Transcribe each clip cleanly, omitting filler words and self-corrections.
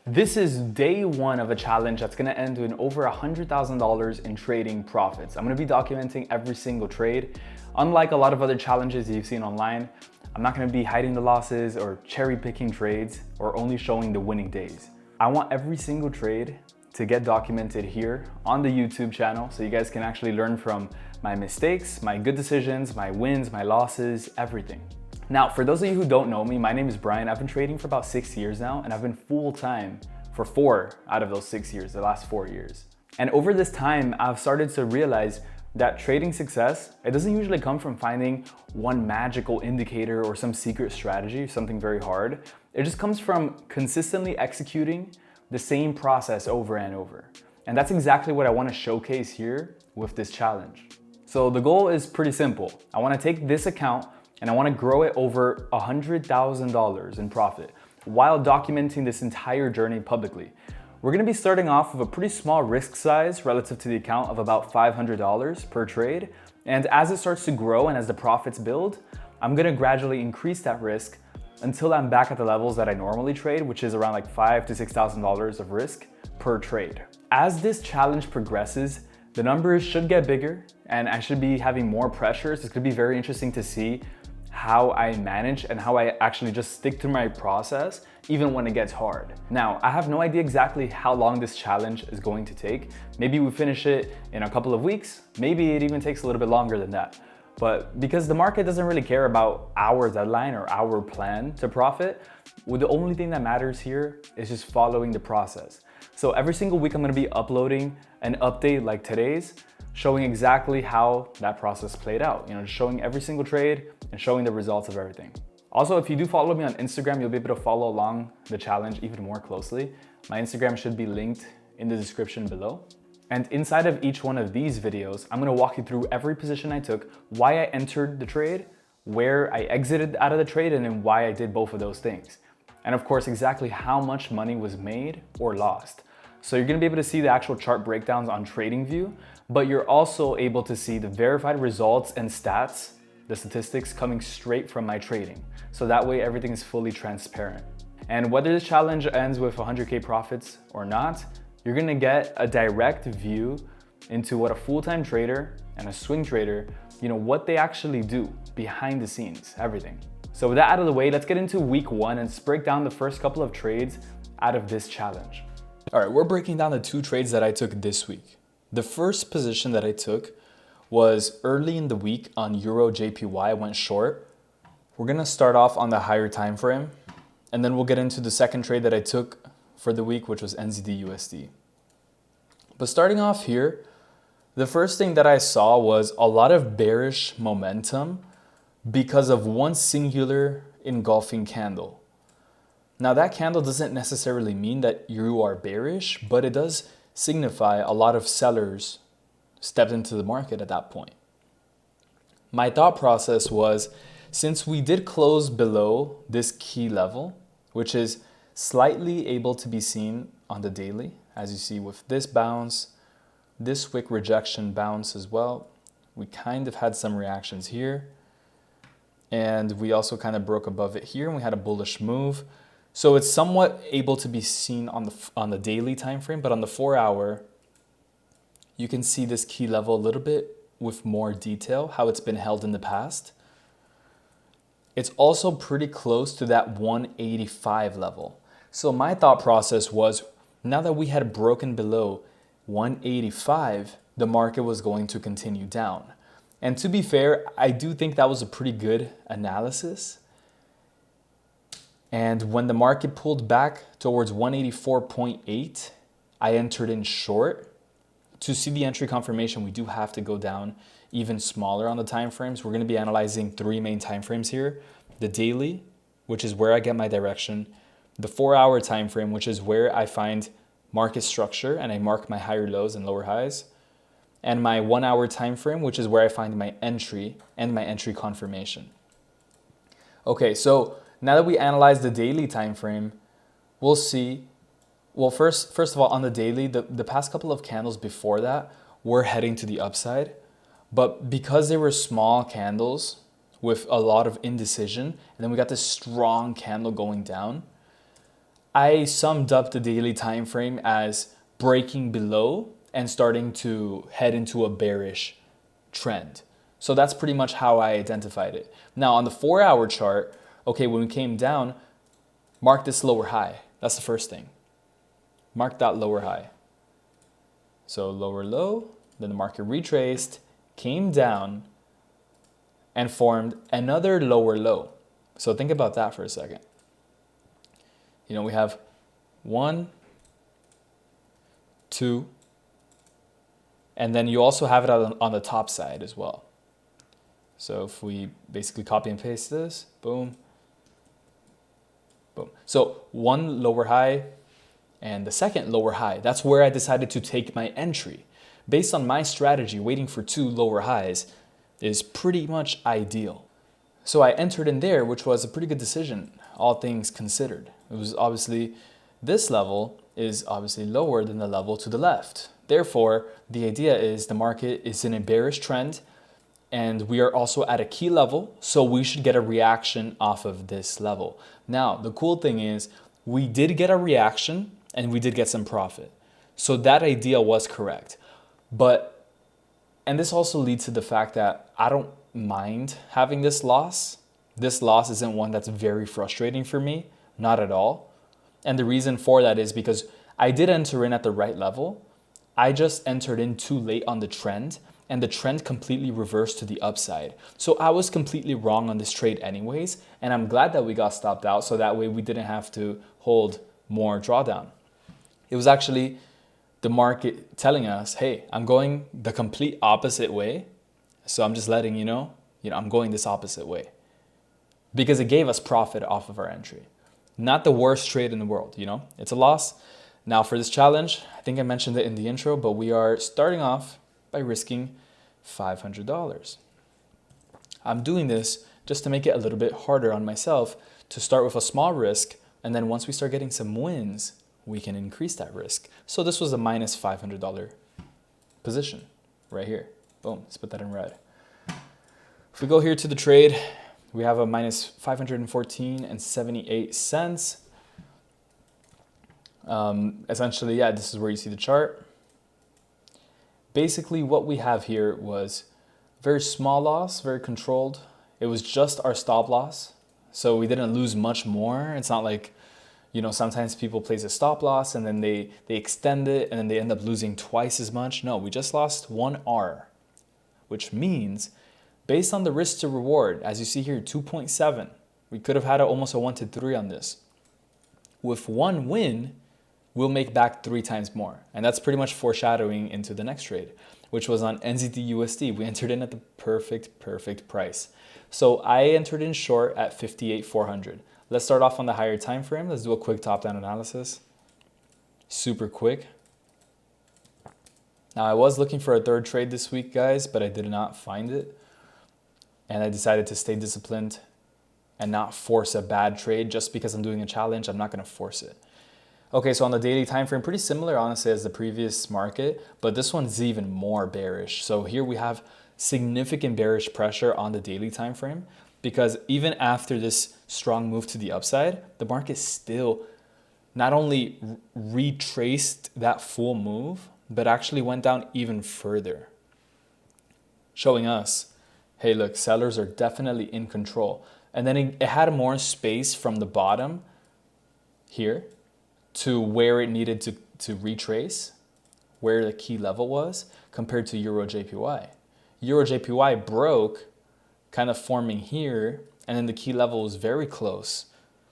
This is day one of a challenge that's gonna end in over $100,000 in trading profits. I'm gonna be documenting every single trade. Unlike a lot of other challenges you've seen online, I'm not gonna be hiding the losses or cherry picking trades or only showing the winning days. I want every single trade to get documented here on the YouTube channel so you guys can actually learn from my mistakes, my good decisions, my wins, my losses, everything. Now, for those of you who don't know me, my name is Brian. I've been trading for about 6 years now, and I've been full-time for 4 out of those 6 years, the last 4 years. And over this time, I've started to realize that trading success, it doesn't usually come from finding one magical indicator or some secret strategy, something very hard. It just comes from consistently executing the same process over and over. And that's exactly what I want to showcase here with this challenge. So the goal is pretty simple. I want to take this account and I want to grow it over $100,000 in profit while documenting this entire journey publicly. We're going to be starting off with a pretty small risk size relative to the account of about $500 per trade. And as it starts to grow and as the profits build, I'm going to gradually increase that risk until I'm back at the levels that I normally trade, which is around like $5,000 to $6,000 of risk per trade. As this challenge progresses, the numbers should get bigger and I should be having more pressures. It's going to be very interesting to see how I manage and how I actually just stick to my process even when it gets hard. Now, I have no idea exactly how long this challenge is going to take. Maybe we finish it in a couple of weeks. Maybe it even takes a little bit longer than that. But because the market doesn't really care about our deadline or our plan to profit, well, the only thing that matters here is just following the process. So every single week I'm gonna be uploading an update like today's, showing exactly how that process played out. You know, just showing every single trade and showing the results of everything. Also, if you do follow me on Instagram, you'll be able to follow along the challenge even more closely. My Instagram should be linked in the description below. And inside of each one of these videos, I'm gonna walk you through every position I took, why I entered the trade, where I exited out of the trade, and then why I did both of those things. And of course, exactly how much money was made or lost. So you're gonna be able to see the actual chart breakdowns on TradingView, but you're also able to see the verified results and stats, the statistics coming straight from my trading. So that way everything is fully transparent. And whether this challenge ends with 100K profits or not, you're gonna get a direct view into what a full-time trader and a swing trader, you know, what they actually do behind the scenes, everything. So with that out of the way, let's get into week one and let's break down the first couple of trades out of this challenge. All right, we're breaking down the 2 trades that I took this week. The first position that I took was early in the week on Euro JPY. I went short. We're gonna start off on the higher time frame, and then we'll get into the second trade that I took for the week, which was NZD USD. But starting off here, the first thing that I saw was a lot of bearish momentum because of one singular engulfing candle. Now that candle doesn't necessarily mean that you are bearish, but it does signify a lot of sellers stepped into the market at that point. My thought process was, since we did close below this key level, which is slightly able to be seen on the daily, as you see with this bounce, this wick rejection bounce as well. We kind of had some reactions here, and we also kind of broke above it here, and we had a bullish move. So it's somewhat able to be seen on the daily time frame, but on the 4-hour, you can see this key level a little bit with more detail, how it's been held in the past. It's also pretty close to that 185 level. So my thought process was, now that we had broken below 185, the market was going to continue down. And to be fair, I do think that was a pretty good analysis. And when the market pulled back towards 184.8, I entered in short. To see the entry confirmation, we do have to go down even smaller on the time frames. We're going to be analyzing 3 main time frames here. The daily, which is where I get my direction. The 4-hour time frame, which is where I find market structure and I mark my higher lows and lower highs. And my 1-hour time frame, which is where I find my entry and my entry confirmation. Okay, so now that we analyze the daily time frame, we'll see. Well, first of all, on the daily, the past couple of candles before that were heading to the upside. But because they were small candles with a lot of indecision, and then we got this strong candle going down, I summed up the daily time frame as breaking below and starting to head into a bearish trend. So that's pretty much how I identified it. Now on the 4-hour chart, okay, when we came down, mark this lower high. That's the first thing. Mark that lower high. So lower low, then the market retraced, came down, and formed another lower low. So think about that for a second. You know, we have 1, 2, and then you also have it on the top side as well. So if we basically copy and paste this, boom, boom. So one lower high and the second lower high, that's where I decided to take my entry. Based on my strategy, waiting for 2 lower highs is pretty much ideal. So I entered in there, which was a pretty good decision, all things considered. It was obviously, this level is obviously lower than the level to the left. Therefore, the idea is the market is in a bearish trend and we are also at a key level, so we should get a reaction off of this level. Now, the cool thing is we did get a reaction and we did get some profit. So that idea was correct. And this also leads to the fact that I don't mind having this loss. This loss isn't one that's very frustrating for me, not at all. And the reason for that is because I did enter in at the right level. I just entered in too late on the trend, and the trend completely reversed to the upside. So I was completely wrong on this trade anyways, and I'm glad that we got stopped out so that way we didn't have to hold more drawdown. It was actually the market telling us, hey, I'm going the complete opposite way. So I'm just letting you know, I'm going this opposite way. Because it gave us profit off of our entry. Not the worst trade in the world, It's a loss. Now for this challenge, I think I mentioned it in the intro, but we are starting off by risking $500. I'm doing this just to make it a little bit harder on myself to start with a small risk, and then once we start getting some wins, we can increase that risk. So this was a minus $500 position right here. Boom, let's put that in red. If we go here to the trade, we have a minus 514.78 cents. Essentially, yeah, this is where you see the chart. Basically, what we have here was very small loss, very controlled. It was just our stop loss. So we didn't lose much more. It's not like, sometimes people place a stop loss and then they extend it and then they end up losing twice as much. No, we just lost 1 R, which means based on the risk to reward, as you see here, 2.7, we could have had almost a 1 to 3 on this. With 1 win, we'll make back 3 times more. And that's pretty much foreshadowing into the next trade, which was on NZD-USD. We entered in at the perfect price. So I entered in short at 58,400. Let's start off on the higher time frame. Let's do a quick top-down analysis. Super quick. Now I was looking for a third trade this week, guys, but I did not find it. And I decided to stay disciplined and not force a bad trade just because I'm doing a challenge. I'm not going to force it. Okay, so on the daily time frame, pretty similar, honestly, as the previous market, but this one's even more bearish. So here we have significant bearish pressure on the daily time frame because even after this strong move to the upside, the market still not only retraced that full move, but actually went down even further, showing us, hey, look, sellers are definitely in control. And then it had more space from the bottom here to where it needed to retrace, where the key level was, compared to Euro JPY. Euro JPY broke, kind of forming here, and then the key level was very close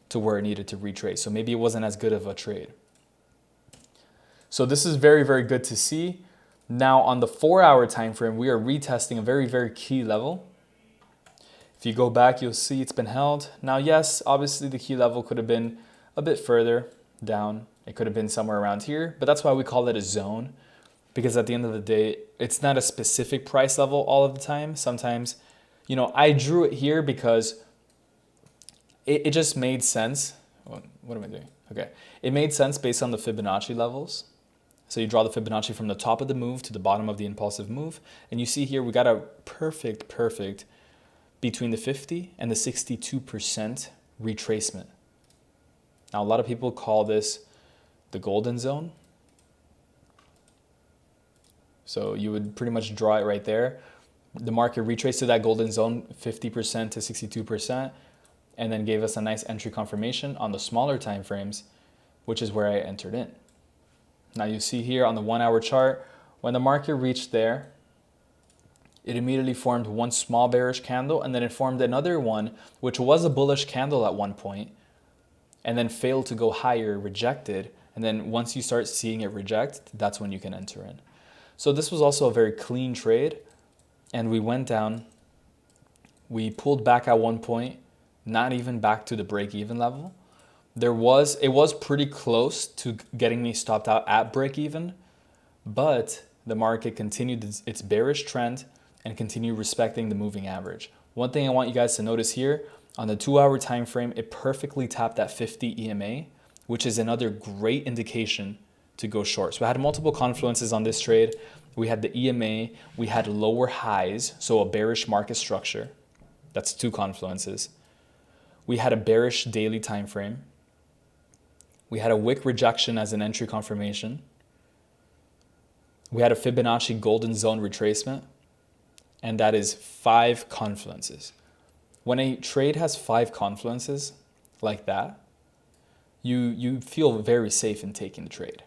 to where it needed to retrace. So maybe it wasn't as good of a trade. So this is very, very good to see. Now on the 4-hour time frame, we are retesting a very, very key level. If you go back, you'll see it's been held. Now, yes, obviously the key level could have been a bit further down. It could have been somewhere around here, but that's why we call it a zone, because at the end of the day, it's not a specific price level all of the time. Sometimes, I drew it here because it just made sense. What am I doing? Okay. It made sense based on the Fibonacci levels. So you draw the Fibonacci from the top of the move to the bottom of the impulsive move. And you see here, we got a perfect between the 50 and the 62% retracement. Now, a lot of people call this the golden zone. So you would pretty much draw it right there. The market retraced to that golden zone, 50% to 62%, and then gave us a nice entry confirmation on the smaller time frames, which is where I entered in. Now you see here on the 1 hour chart, when the market reached there, it immediately formed one small bearish candle, and then it formed another one, which was a bullish candle at one point, and then failed to go higher, rejected. And then once you start seeing it reject, that's when you can enter in. So this was also a very clean trade, and we went down. We pulled back at one point, not even back to the break-even level. It was pretty close to getting me stopped out at break-even, but the market continued its bearish trend and continued respecting the moving average. One thing I want you guys to notice here, on the 2 hour time frame, it perfectly tapped that 50 EMA, which is another great indication to go short. So I had multiple confluences on this trade. We had the EMA, we had lower highs, so a bearish market structure. That's two confluences. We had a bearish daily time frame. We had a wick rejection as an entry confirmation. We had a Fibonacci golden zone retracement, and that is 5 confluences. When a trade has 5 confluences like that, you feel very safe in taking the trade.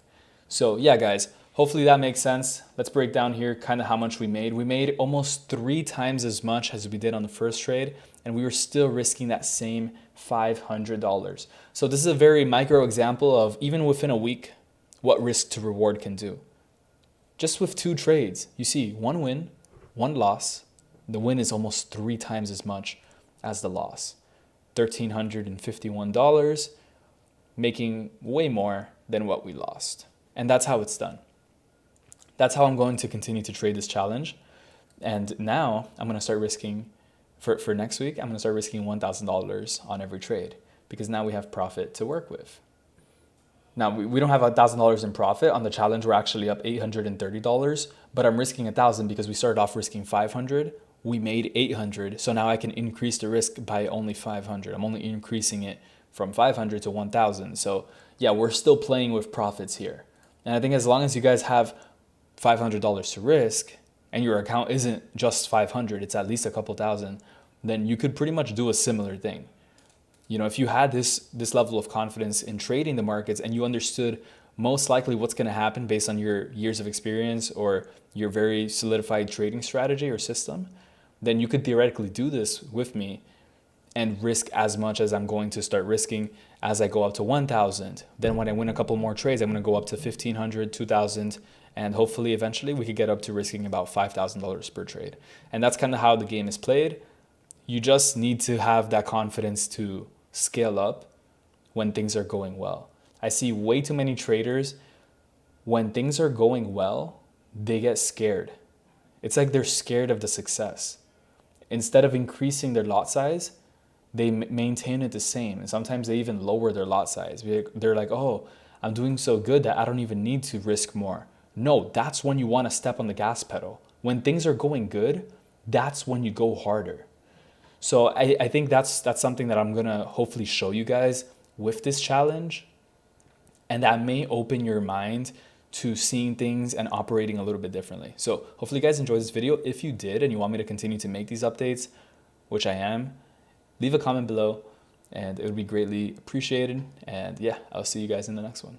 So yeah, guys, hopefully that makes sense. Let's break down here kind of how much we made. We made almost 3 times as much as we did on the first trade, and we were still risking that same $500. So this is a very micro example of, even within a week, what risk to reward can do. Just with 2 trades, you see 1 win, 1 loss. The win is almost 3 times as much as the loss. $1,351, making way more than what we lost. And that's how it's done. That's how I'm going to continue to trade this challenge. And now I'm going to start risking, for next week, I'm going to start risking $1,000 on every trade, because now we have profit to work with. Now, we don't have $1,000 in profit. On the challenge, we're actually up $830, but I'm risking $1,000 because we started off risking $500. We made $800, so now I can increase the risk by only $500. I'm only increasing it from $500 to $1,000. So yeah, we're still playing with profits here. And I think as long as you guys have $500 to risk, and your account isn't just 500, it's at least a couple thousand, then you could pretty much do a similar thing. You know, if you had this level of confidence in trading the markets, and you understood most likely what's going to happen based on your years of experience or your very solidified trading strategy or system, then you could theoretically do this with me and risk as much as I'm going to start risking as I go up to 1,000. Then when I win a couple more trades, I'm going to go up to 1,500, 2,000, and hopefully eventually we could get up to risking about $5,000 per trade. And that's kind of how the game is played. You just need to have that confidence to scale up when things are going well. I see way too many traders, when things are going well, they get scared. It's like they're scared of the success. Instead of increasing their lot size, they maintain it the same. And sometimes they even lower their lot size. They're like, oh, I'm doing so good that I don't even need to risk more. No, that's when you want to step on the gas pedal. When things are going good, that's when you go harder. So I think that's something that I'm going to hopefully show you guys with this challenge. And that may open your mind to seeing things and operating a little bit differently. So hopefully you guys enjoyed this video. If you did and you want me to continue to make these updates, which I am, leave a comment below and it would be greatly appreciated. And yeah, I'll see you guys in the next one.